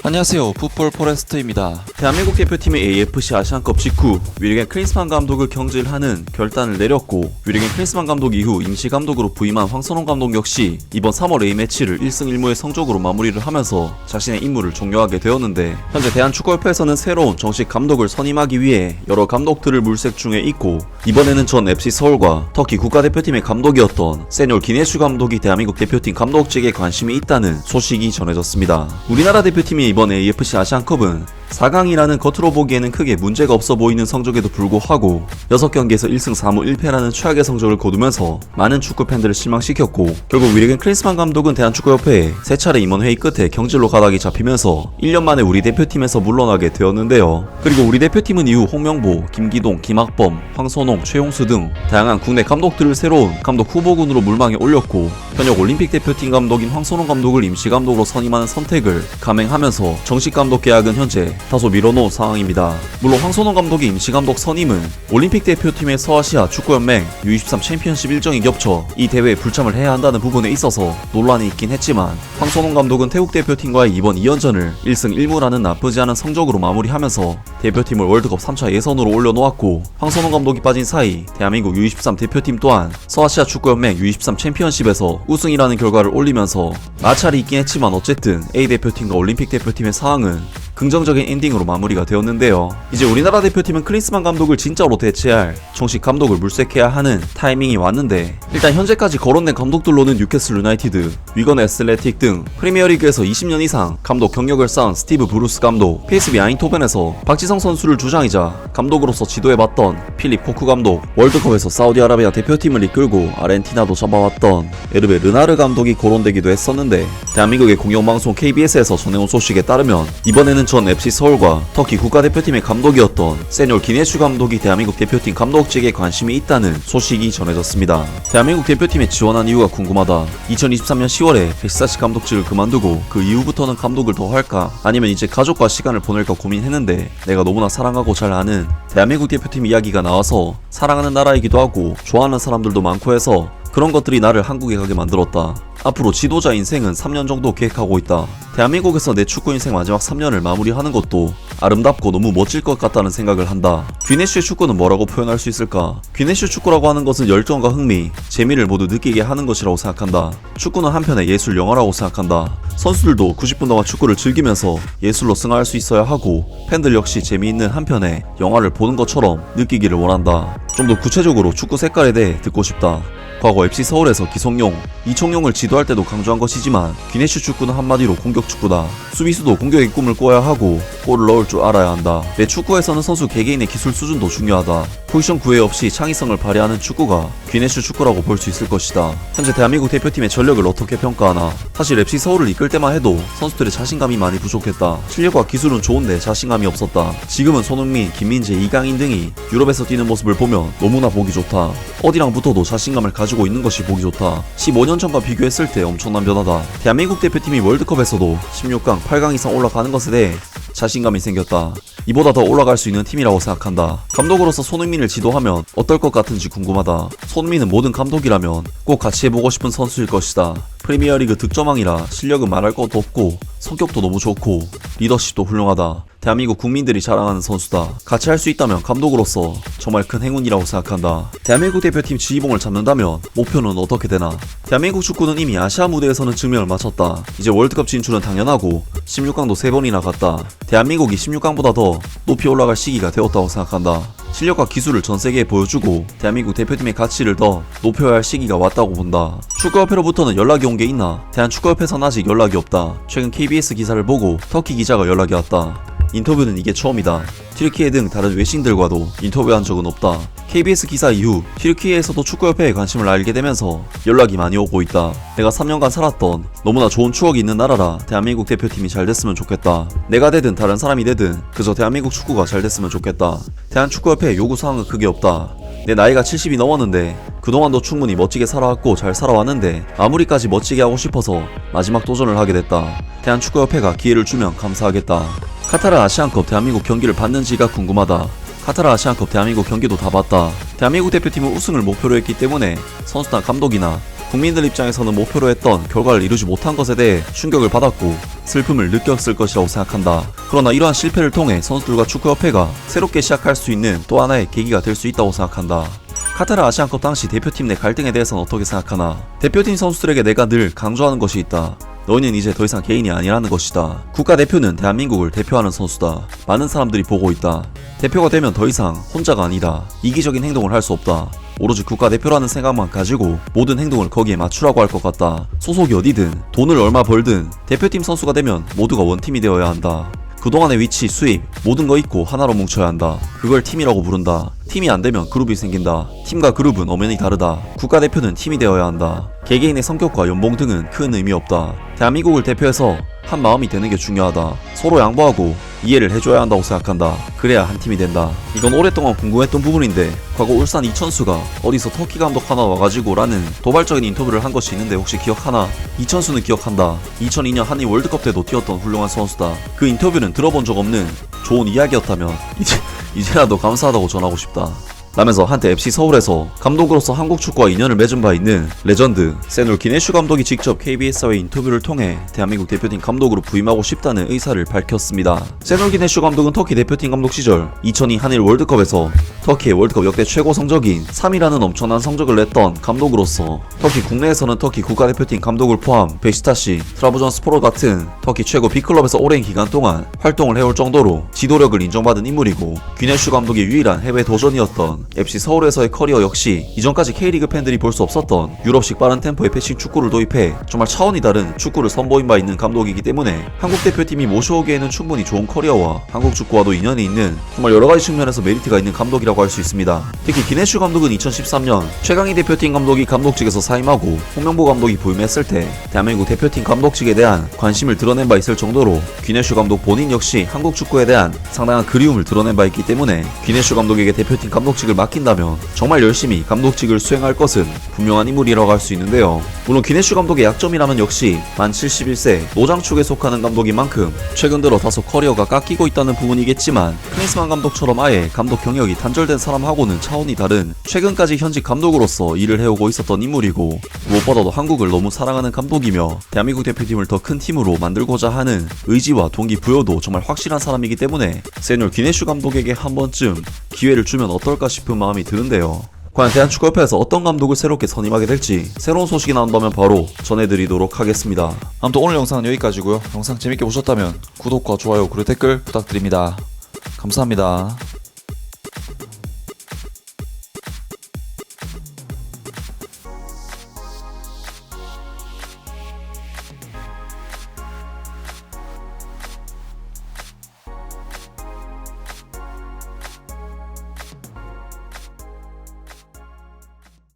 안녕하세요, 풋볼 포레스트입니다. 대한민국 대표팀의 AFC 아시안컵 직후 윌겐 클린스만 감독을 경질하는 결단을 내렸고, 윌겐 클린스만 감독 이후 임시 감독으로 부임한 황선홍 감독 역시 이번 3월 A매치를 1승 1무의 성적으로 마무리를 하면서 자신의 임무를 종료하게 되었는데, 현재 대한축구협회에서는 새로운 정식 감독을 선임하기 위해 여러 감독들을 물색 중에 있고, 이번에는 전 FC 서울과 터키 국가대표팀의 감독이었던 세뇨 기네슈 감독이 대한민국 대표팀 감독직에 관심이 있다는 소식이 전해졌습니다. 우리나라 대표팀이 이번 AFC 아시안컵은 4강이라는 겉으로 보기에는 크게 문제가 없어 보이는 성적에도 불구하고 6경기에서 1승 4무 1패라는 최악의 성적을 거두면서 많은 축구 팬들을 실망시켰고, 결국 윌겐 클린스만 감독은 대한축구협회에 3차례 임원 회의 끝에 경질로 가닥이 잡히면서 1년 만에 우리 대표팀에서 물러나게 되었는데요. 그리고 우리 대표팀은 이후 홍명보, 김기동, 김학범, 황선홍, 최용수 등 다양한 국내 감독들을 새로운 감독 후보군으로 물망에 올렸고, 현역 올림픽 대표팀 감독인 황선홍 감독을 임시 감독으로 선임하는 선택을 감행하면서 정식 감독 계약은 현재 다소 미뤄놓은 상황입니다. 물론 황선홍 감독의 임시 감독 선임은 올림픽 대표팀의 서아시아 축구연맹 U23 챔피언십 일정이 겹쳐 이 대회에 불참을 해야 한다는 부분에 있어서 논란이 있긴 했지만, 황선홍 감독은 태국 대표팀과의 이번 2연전을 1승 1무라는 나쁘지 않은 성적으로 마무리하면서 대표팀을 월드컵 3차 예선으로 올려놓았고, 황선홍 감독이 빠진 사이 대한민국 U23 대표팀 또한 서아시아 축구연맹 U23 챔피언십에서 우승이라는 결과를 올리면서 마찰이 있긴 했지만 어쨌든 A 대표팀과 올림픽 대표팀의 상황은 긍정적인 엔딩으로 마무리가 되었는데요. 이제 우리나라 대표팀은 클린스만 감독을 진짜로 대체할 정식 감독을 물색해야 하는 타이밍이 왔는데, 일단 현재까지 거론된 감독들로는 뉴캐슬 유나이티드, 위건 애슬레틱 등 프리미어리그에서 20년 이상 감독 경력을 쌓은 스티브 브루스 감독, PSV 아인토벤에서 박지성 선수를 주장이자 감독으로서 지도해봤던 필립 코크 감독, 월드컵에서 사우디아라비아 대표팀을 이끌고 아르헨티나도 잡아왔던 에르베 르나르 감독이 거론되기도 했었는데, 대한민국의 공영방송 KBS에서 전해온 소식에 따르면 이번에는 전 FC 서울과 터키 국가대표팀의 감독이었던 세뇨 기네슈 감독이 대한민국 대표팀 감독직에 관심이 있다는 소식이 전해졌습니다. 대한민국 대표팀에 지원한 이유가 궁금하다. 2023년 10월에 베시사시 감독직을 그만두고 그 이후부터는 감독을 더 할까 아니면 이제 가족과 시간을 보낼까 고민했는데, 내가 너무나 사랑하고 잘 아는 대한민국 대표팀 이야기가 나와서 사랑하는 나라이기도 하고 좋아하는 사람들도 많고 해서 그런 것들이 나를 한국에 가게 만들었다. 앞으로 지도자 인생은 3년 정도 계획하고 있다. 대한민국에서 내 축구 인생 마지막 3년을 마무리하는 것도 아름답고 너무 멋질 것 같다는 생각을 한다. 귀네슈의 축구는 뭐라고 표현할 수 있을까? 귀네슈 축구라고 하는 것은 열정과 흥미, 재미를 모두 느끼게 하는 것이라고 생각한다. 축구는 한편의 예술 영화라고 생각한다. 선수들도 90분 동안 축구를 즐기면서 예술로 승화할 수 있어야 하고, 팬들 역시 재미있는 한편의 영화를 보는 것처럼 느끼기를 원한다. 좀 더 구체적으로 축구 색깔에 대해 듣고 싶다. 과거 FC 서울에서 기성용, 이청용을 지도할 때도 강조한 것이지만, 귀네슈 축구는 한마디로 공격 축구다. 수비수도 공격의 꿈을 꿔야 하고 골을 넣을 줄 알아야 한다. 매 축구에서는 선수 개개인의 기술 수준도 중요하다. 포지션 구애 없이 창의성을 발휘하는 축구가 귀네슈 축구라고 볼 수 있을 것이다. 현재 대한민국 대표팀의 전력을 어떻게 평가하나? 사실 FC 서울을 이끌 때만 해도 선수들의 자신감이 많이 부족했다. 실력과 기술은 좋은데 자신감이 없었다. 지금은 손흥민, 김민재, 이강인 등이 유럽에서 뛰는 모습을 보면 너무나 보기 좋다. 어디랑 붙어도 자신감을 가지고 있는 것이 보기 좋다. 15년 전과 비교했을 때 엄청난 변화다. 대한민국 대표팀이 월드컵에서도 16강, 8강 이상 올라가는 것에 대해 자신감이 생겼다. 이보다 더 올라갈 수 있는 팀이라고 생각한다. 감독으로서 손흥민을 지도하면 어떨 것 같은지 궁금하다. 손흥민은 모든 감독이라면 꼭 같이 해보고 싶은 선수일 것이다. 프리미어리그 득점왕이라 실력은 말할 것도 없고 성격도 너무 좋고 리더십도 훌륭하다. 대한민국 국민들이 자랑하는 선수다. 같이 할 수 있다면 감독으로서 정말 큰 행운이라고 생각한다. 대한민국 대표팀 지휘봉을 잡는다면 목표는 어떻게 되나? 대한민국 축구는 이미 아시아 무대에서는 증명을 마쳤다. 이제 월드컵 진출은 당연하고 16강도 3번이나 갔다. 대한민국이 16강보다 더 높이 올라갈 시기가 되었다고 생각한다. 실력과 기술을 전세계에 보여주고 대한민국 대표팀의 가치를 더 높여야 할 시기가 왔다고 본다. 축구협회로부터는 연락이 온 게 있나? 대한축구협회에서는 아직 연락이 없다. 최근 KBS 기사를 보고 터키 기자가 연락이 왔다. 인터뷰는 이게 처음이다. 튀르키예 등 다른 외신들과도 인터뷰한 적은 없다. KBS 기사 이후 튀르키예에서도 축구협회에 관심을 알게 되면서 연락이 많이 오고 있다. 내가 3년간 살았던 너무나 좋은 추억이 있는 나라라 대한민국 대표팀이 잘 됐으면 좋겠다. 내가 되든 다른 사람이 되든 그저 대한민국 축구가 잘 됐으면 좋겠다. 대한축구협회의 요구사항은 크게 없다. 내 나이가 70이 넘었는데 그동안도 충분히 멋지게 살아왔고 잘 살아왔는데 아무리까지 멋지게 하고 싶어서 마지막 도전을 하게 됐다. 대한축구협회가 기회를 주면 감사하겠다. 카타르 아시안컵 대한민국 경기를 봤는지가 궁금하다. 카타르 아시안컵 대한민국 경기도 다 봤다. 대한민국 대표팀은 우승을 목표로 했기 때문에 선수단 감독이나 국민들 입장에서는 목표로 했던 결과를 이루지 못한 것에 대해 충격을 받았고 슬픔을 느꼈을 것이라고 생각한다. 그러나 이러한 실패를 통해 선수들과 축구협회가 새롭게 시작할 수 있는 또 하나의 계기가 될 수 있다고 생각한다. 카타르 아시안컵 당시 대표팀 내 갈등에 대해서는 어떻게 생각하나? 대표팀 선수들에게 내가 늘 강조하는 것이 있다. 너희는 이제 더 이상 개인이 아니라는 것이다. 국가대표는 대한민국을 대표하는 선수다. 많은 사람들이 보고 있다. 대표가 되면 더 이상 혼자가 아니다. 이기적인 행동을 할 수 없다. 오로지 국가대표라는 생각만 가지고 모든 행동을 거기에 맞추라고 할 것 같다. 소속이 어디든 돈을 얼마 벌든 대표팀 선수가 되면 모두가 원팀이 되어야 한다. 그동안의 위치, 수입, 모든 거 잊고 하나로 뭉쳐야 한다. 그걸 팀이라고 부른다. 팀이 안 되면 그룹이 생긴다. 팀과 그룹은 엄연히 다르다. 국가대표는 팀이 되어야 한다. 개개인의 성격과 연봉 등은 큰 의미 없다. 대한민국을 대표해서 한 마음이 되는 게 중요하다. 서로 양보하고 이해를 해줘야 한다고 생각한다. 그래야 한 팀이 된다. 이건 오랫동안 궁금했던 부분인데 과거 울산 이천수가 어디서 터키 감독 하나 와가지고 라는 도발적인 인터뷰를 한 것이 있는데 혹시 기억하나? 이천수는 기억한다. 2002년 한일 월드컵 때도 뛰었던 훌륭한 선수다. 그 인터뷰는 들어본 적 없는 좋은 이야기였다면 이제라도 감사하다고 전하고 싶다. 라면서 한때 FC 서울에서 감독으로서 한국 축구와 인연을 맺은 바 있는 레전드 세놀 기네슈 감독이 직접 KBS와의 인터뷰를 통해 대한민국 대표팀 감독으로 부임하고 싶다는 의사를 밝혔습니다. 세놀 기네슈 감독은 터키 대표팀 감독 시절 2002 한일 월드컵에서 터키의 월드컵 역대 최고 성적인 3위라는 엄청난 성적을 냈던 감독으로서 터키 국내에서는 터키 국가대표팀 감독을 포함 베시타시, 트라부존스포르 같은 터키 최고 B클럽에서 오랜 기간 동안 활동을 해올 정도로 지도력을 인정받은 인물이고 기네슈 감독의 유일한 해외 도전이었던 FC 서울에서의 커리어 역시 이전까지 K리그 팬들이 볼 수 없었던 유럽식 빠른 템포의 패싱 축구를 도입해 정말 차원이 다른 축구를 선보인 바 있는 감독이기 때문에 한국 대표팀이 모셔오기에는 충분히 좋은 커리어와 한국 축구와도 인연이 있는 정말 여러가지 측면에서 메리트가 있는 감독이라고 할 수 있습니다. 특히 기네슈 감독은 2013년 최강희 대표팀 감독이 감독직에서 사임하고 홍명보 감독이 부임했을 때 대한민국 대표팀 감독직에 대한 관심을 드러낸 바 있을 정도로 기네슈 감독 본인 역시 한국 축구에 대한 상당한 그리움을 드러낸 바 있기 때문에 기네슈 감독에게 대표팀 감독직을 맡긴다면 정말 열심히 감독직을 수행할 것은 분명한 인물이라고 할 수 있는데요. 물론 기네슈 감독의 약점이라면 역시 만 71세 노장축에 속하는 감독인 만큼 최근 들어 다소 커리어가 깎이고 있다는 부분이겠지만 클린스만 감독처럼 아예 감독 경력이 단절된 사람하고는 차원이 다른 최근까지 현직 감독으로서 일을 해오고 있었던 인물이고 무엇보다도 한국을 너무 사랑하는 감독이며 대한민국 대표팀을 더 큰 팀으로 만들고자 하는 의지와 동기부여도 정말 확실한 사람이기 때문에 세놀 기네슈 감독에게 한 번쯤 기회를 주면 어떨까 싶은 마음이 드는데요. 과연 대한축구협회에서 어떤 감독을 새롭게 선임하게 될지 새로운 소식이 나온다면 바로 전해드리도록 하겠습니다. 아무튼 오늘 영상은 여기까지고요. 영상 재밌게 보셨다면 구독과 좋아요 그리고 댓글 부탁드립니다. 감사합니다.